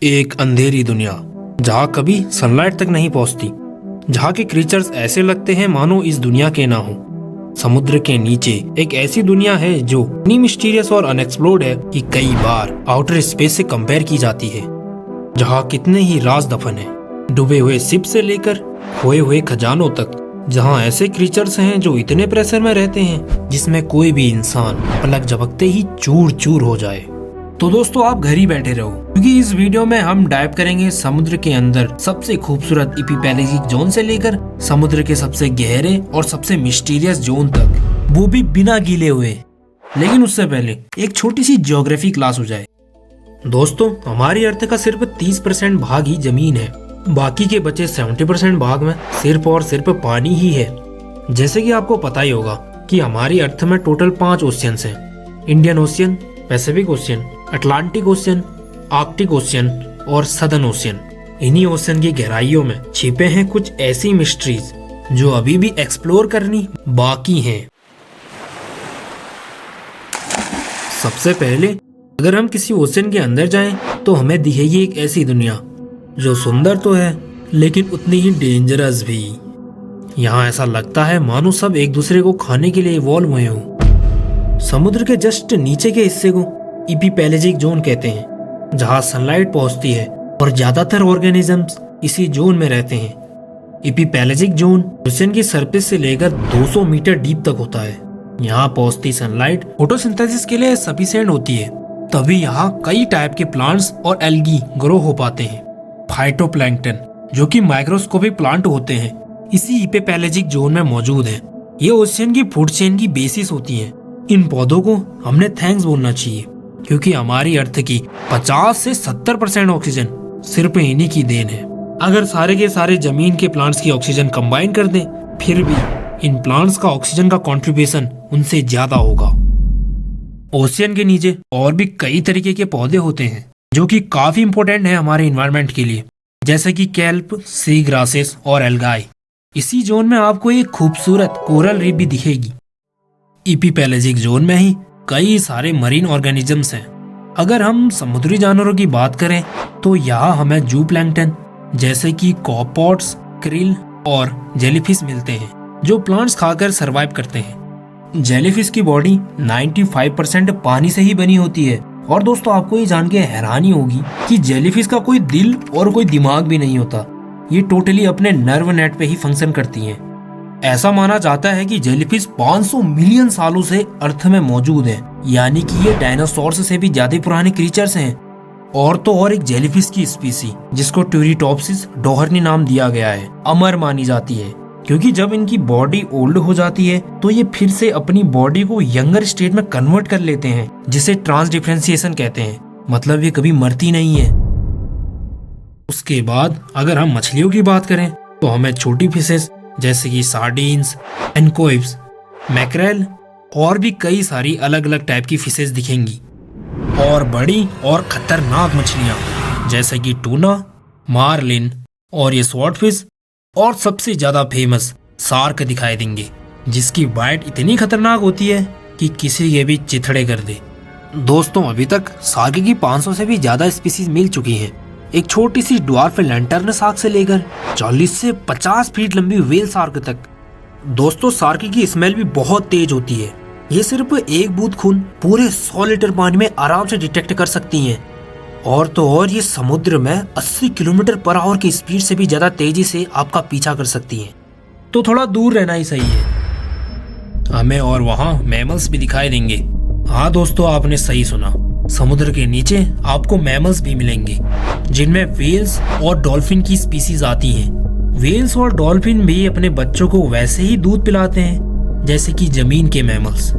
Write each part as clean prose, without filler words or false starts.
एक अंधेरी दुनिया जहाँ कभी सनलाइट तक नहीं पहुँचती, जहाँ के क्रीचर्स ऐसे लगते हैं मानो इस दुनिया के ना हो। समुद्र के नीचे एक ऐसी दुनिया है जो इतनी मिस्टीरियस और अनएक्सप्लोर्ड है कि कई बार आउटर स्पेस से कंपेयर की जाती है, जहाँ कितने ही राज दफन है, डूबे हुए शिप से लेकर खोए हुए खजानों तक। जहाँ ऐसे क्रीचर्स हैं जो इतने प्रेशर में रहते हैं जिसमें कोई भी इंसान पलक झपकते ही चूर चूर हो जाए। तो दोस्तों आप घर ही बैठे रहो, क्योंकि इस वीडियो में हम डाइव करेंगे समुद्र के अंदर सबसे खूबसूरत इपीपेलेजिक जोन से लेकर समुद्र के सबसे गहरे और सबसे मिस्टीरियस जोन तक, वो भी बिना गीले हुए। लेकिन उससे पहले एक छोटी सी ज्योग्राफी क्लास हो जाए। दोस्तों हमारी अर्थ का सिर्फ 30% भाग ही जमीन है, बाकी के बचे 70% भाग में सिर्फ और सिर्फ पानी ही है। जैसे कि आपको पता ही होगा कि हमारी अर्थ में टोटल 5 ओशियंस हैं: Indian ocean, Pacific ocean, Atlantic ocean, Arctic ocean और सदर्न ओशियन। इन्हीं ओशियन की गहराइयों में छिपे हैं कुछ ऐसी मिस्ट्रीज जो अभी भी एक्सप्लोर करनी बाकी हैं। सबसे पहले अगर हम किसी ओशियन के अंदर जाएं तो हमें दिखेगी एक ऐसी दुनिया जो सुंदर तो है लेकिन उतनी ही डेंजरस भी। यहाँ ऐसा लगता है मानो सब एक दूसरे को खाने के लिए इवॉल्व हुए हों। समुद्र के जस्ट नीचे के हिस्से को इपीपेलेजिक जोन कहते हैं, जहाँ सनलाइट पहुँचती है और ज्यादातर ऑर्गेनिजम्स इसी जोन में रहते हैं। इपीपेलेजिक जोन ओशियन की सरफेस से लेकर 200 मीटर डीप तक होता है। यहाँ पहुँचती सनलाइट फोटोसिंथेसिस के लिए सफिशिएंट होती है, तभी यहाँ कई टाइप के प्लांट्स और एल्गी ग्रो हो पाते हैं। फाइटोप्लैंक्टन जो कि माइक्रोस्कोपिक प्लांट होते हैं, इसी इपीपेलेजिक जोन में मौजूद है। ये ओशियन की फूड चेन की बेसिस होती है। इन पौधों को हमने थैंक्स बोलना चाहिए, क्योंकि हमारी अर्थ की 50 से 70% ऑक्सीजन सिर्फ इन्हीं की देन है। अगर सारे के सारे जमीन के प्लांट्स की ऑक्सीजन कंबाइन कर दें, फिर भी इन प्लांट्स का ऑक्सीजन का कंट्रीब्यूशन उनसे ज्यादा होगा। ओशियन के नीचे और भी कई तरीके के पौधे होते हैं जो कि काफी इंपॉर्टेंट है हमारे एनवायरनमेंट के लिए, जैसे कि कैल्प, सी ग्रासेस और एल्गाई। इसी जोन में आपको एक खूबसूरत कोरल रीफ भी दिखेगी। इपीपेलेजिक जोन में ही कई सारे मरीन ऑर्गेनिजम्स हैं। अगर हम समुद्री जानवरों की बात करें तो यहाँ हमें जूप्लैंक्टन जैसे कि कॉर्पोड्स, क्रिल और जेलीफिश मिलते हैं, जो प्लांट्स खाकर सरवाइव करते हैं। जेलीफिश की बॉडी 95% पानी से ही बनी होती है। और दोस्तों आपको ये जान के हैरानी होगी कि जेलीफिश का कोई दिल और कोई दिमाग भी नहीं होता। ये टोटली अपने नर्व नेट पे ही फंक्शन करती हैं। ऐसा माना जाता है कि जेलीफिश 500 मिलियन सालों से अर्थ में मौजूद है, यानी कि ये डायनासोर्स से भी ज्यादा पुराने क्रीचर्स हैं। और तो और एक जेलीफिश की स्पीसी जिसको ट्यूरिटॉप्सिस डोहर्नी नाम दिया गया है, अमर मानी जाती है, क्योंकि जब इनकी बॉडी ओल्ड हो जाती है तो ये फिर से अपनी बॉडी को यंगर स्टेट में कन्वर्ट कर लेते हैं, जिसे ट्रांसडिफरेंशिएशन कहते हैं। मतलब ये कभी मरती नहीं है। उसके बाद अगर हम मछलियों की बात करें तो हमें छोटी फिशेस जैसे कि सार्डिन्स, एनकोइब्स, मैक्रेल और भी कई सारी अलग अलग टाइप की फिशेस दिखेंगी। और बड़ी और खतरनाक मछलियां जैसे कि टूना, मार्लिन और ये स्वॉर्डफिश और सबसे ज्यादा फेमस शार्क दिखाई देंगे, जिसकी बाइट इतनी खतरनाक होती है कि किसी के भी चिथड़े कर दे। दोस्तों अभी तक शार्क की 500 से भी ज्यादा स्पीसीज मिल चुकी हैं। एक छोटी सी ड्वार्फ लैंटर्न शार्क से लेकर 40 से 50 फीट लंबी व्हेल शार्क तक। दोस्तों शार्क की स्मेल भी बहुत तेज होती है। ये सिर्फ एक बूंद खून पूरे 100 लीटर पानी में आराम से डिटेक्ट कर सकती हैं। और तो और ये समुद्र में 80 किलोमीटर पर आवर की स्पीड से भी ज्यादा तेजी से आपका पीछा कर सकती हैं। तो थोड़ा दूर रहना ही सही है। हमें और वहाँ मैमल्स भी दिखाई देंगे। हाँ दोस्तों आपने सही सुना, समुद्र के नीचे आपको मैमल्स भी मिलेंगे, जिनमें व्हेल्स और डॉल्फिन की स्पीसीज आती हैं। व्हेल्स और डॉल्फिन भी अपने बच्चों को वैसे ही दूध पिलाते हैं जैसे कि जमीन के मैमल्स।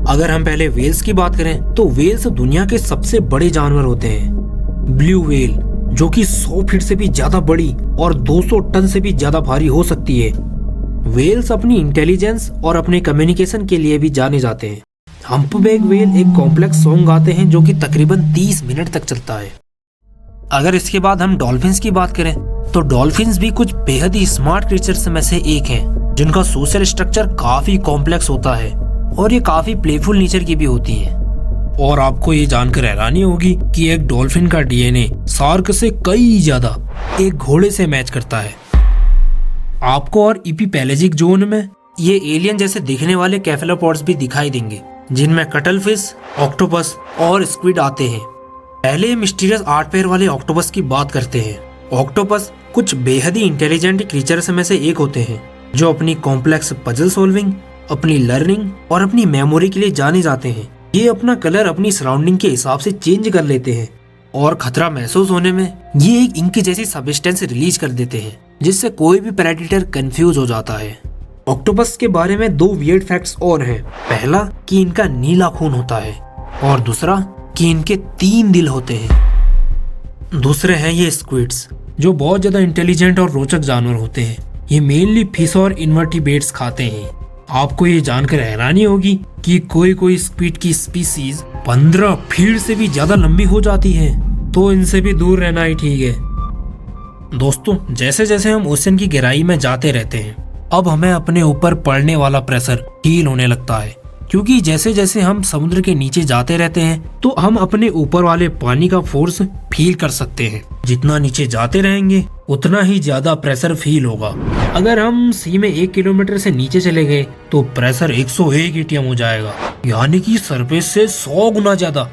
अगर हम पहले व्हेल्स की बात करें तो व्हेल्स दुनिया के सबसे बड़े जानवर होते हैं। ब्लू व्हेल जो कि 100 फीट से भी ज्यादा बड़ी और 200 टन से भी ज्यादा भारी हो सकती है। व्हेल्स अपनी इंटेलिजेंस और अपने कम्युनिकेशन के लिए भी जाने जाते हैं। हम्पबैक व्हेल एक कॉम्प्लेक्स सॉन्ग गाते हैं जो कि तकरीबन 30 मिनट तक चलता है। अगर इसके बाद हम डॉल्फिन्स की बात करें तो डॉल्फिन्स भी कुछ बेहद ही स्मार्ट क्रीचर्स में से एक हैं, जिनका सोशल स्ट्रक्चर काफी कॉम्प्लेक्स होता है और ये काफी प्लेफुल नेचर की भी होती हैं। और आपको ये जानकर हैरानी होगी कि एक डॉल्फिन का डीएनए शार्क से कई ज्यादा एक घोड़े से मैच करता है। आपको और इपीपैलेजिक जोन में ये एलियन जैसे दिखने वाले केफेलोपॉड्स भी दिखाई देंगे, जिनमें कटल फिश, ऑक्टोपस और स्क्विड आते हैं। पहले मिस्टीरियस 8 पैर वाले ऑक्टोपस की बात करते हैं। ऑक्टोपस कुछ बेहद ही इंटेलिजेंट क्रीचर्स में से एक होते हैं, जो अपनी कॉम्प्लेक्स पजल सॉल्विंग, अपनी लर्निंग और अपनी मेमोरी के लिए जाने जाते हैं। ये अपना कलर अपनी सराउंडिंग के हिसाब से चेंज कर लेते हैं और खतरा महसूस होने में ये एक इंक जैसी सब्सटेंस रिलीज कर देते हैं, जिससे कोई भी प्रेडेटर कंफ्यूज हो जाता है। ऑक्टोपस के बारे में 2 वियर्ड फैक्ट्स और हैं। पहला कि इनका नीला खून होता है और दूसरा कि इनके 3 दिल होते हैं। दूसरे हैं ये स्क्विड्स, जो बहुत ज्यादा इंटेलिजेंट और रोचक जानवर होते हैं। ये मेनली फिश और इन्वर्टिब्रेट्स खाते हैं। आपको ये जानकर हैरानी होगी कि कोई स्क्विड की स्पीसीज 15 फीट से भी ज्यादा लंबी हो जाती है, तो इनसे भी दूर रहना ही ठीक है। दोस्तों, जैसे जैसे हम ओशन की गहराई में जाते रहते हैं, अब हमें अपने ऊपर पड़ने वाला प्रेशर फील होने लगता है, क्योंकि जैसे जैसे हम समुद्र के नीचे जाते रहते हैं तो हम अपने ऊपर वाले पानी का फोर्स फील कर सकते हैं। जितना नीचे जाते रहेंगे उतना ही ज्यादा प्रेशर फील होगा। अगर हम सी में 1 किलोमीटर से नीचे चले गए तो प्रेशर 101 एटीएम हो जाएगा, यानी कि सरफेस से 100 गुना ज्यादा।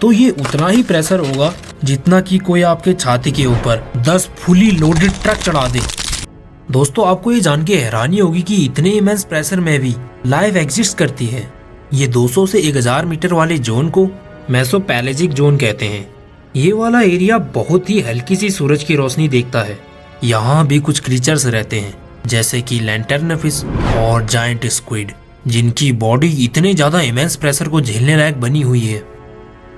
तो ये उतना ही प्रेशर होगा जितना कि कोई आपके छाती के ऊपर 10 फुली लोडेड ट्रक चढ़ा दे। दोस्तों, आपको ये जान के हैरानी होगी कि इतने इमेंस प्रेशर में भी लाइफ एग्जिस्ट करती है। ये 200 से 1000 मीटर वाले जोन को मेसोपैलेजिक जोन कहते हैं। ये वाला एरिया बहुत ही हल्की सी सूरज की रोशनी देखता है। यहाँ भी कुछ क्रीचर्स रहते हैं, जैसे कि लैंटर्न फिश और जायंट स्क्विड, जिनकी बॉडी इतने ज्यादा इमेंस प्रेशर को झेलने लायक बनी हुई है।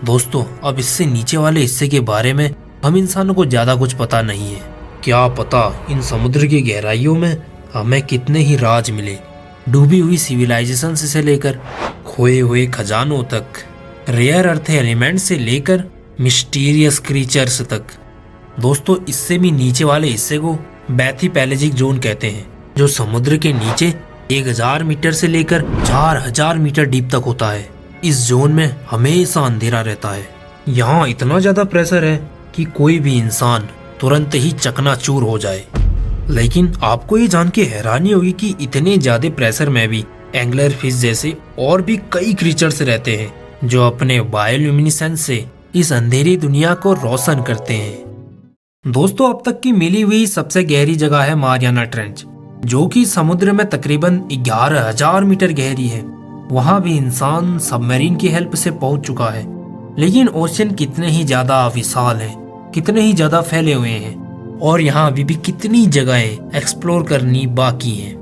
दोस्तों, अब इससे नीचे वाले हिस्से के बारे में हम इंसानों को ज्यादा कुछ पता नहीं है। क्या पता इन समुद्र की गहराइयों में हमें कितने ही राज मिले, डूबी हुई सिविलाइजेशन से लेकर खोए हुए खजानों तक, रेयर अर्थ एलिमेंट से लेकर मिस्टीरियस क्रीचर्स तक। दोस्तों, इससे भी नीचे वाले हिस्से को बैथीपैलेजिक जोन कहते हैं, जो समुद्र के नीचे 1000 मीटर से लेकर 4000 मीटर डीप तक होता है। इस जोन में हमेशा अंधेरा रहता है। यहाँ इतना ज्यादा प्रेशर है कि कोई भी इंसान तुरंत ही चकनाचूर हो जाए। लेकिन आपको ये जान के हैरानी होगी कि इतने ज्यादा प्रेशर में भी एंगलर फिश जैसे और भी कई क्रीचर्स रहते हैं, जो अपने बायोल्यूमिनेसेंस से इस अंधेरी दुनिया को रोशन करते हैं। दोस्तों, अब तक की मिली हुई सबसे गहरी जगह है मारियाना ट्रेंच, जो कि समुद्र में तकरीबन 11000 मीटर गहरी है। वहाँ भी इंसान सबमरीन की हेल्प से पहुंच चुका है। लेकिन ओशन कितने ही ज्यादा विशाल है, कितने ही ज्यादा फैले हुए हैं, और यहाँ अभी भी कितनी जगहें एक्सप्लोर करनी बाकी हैं।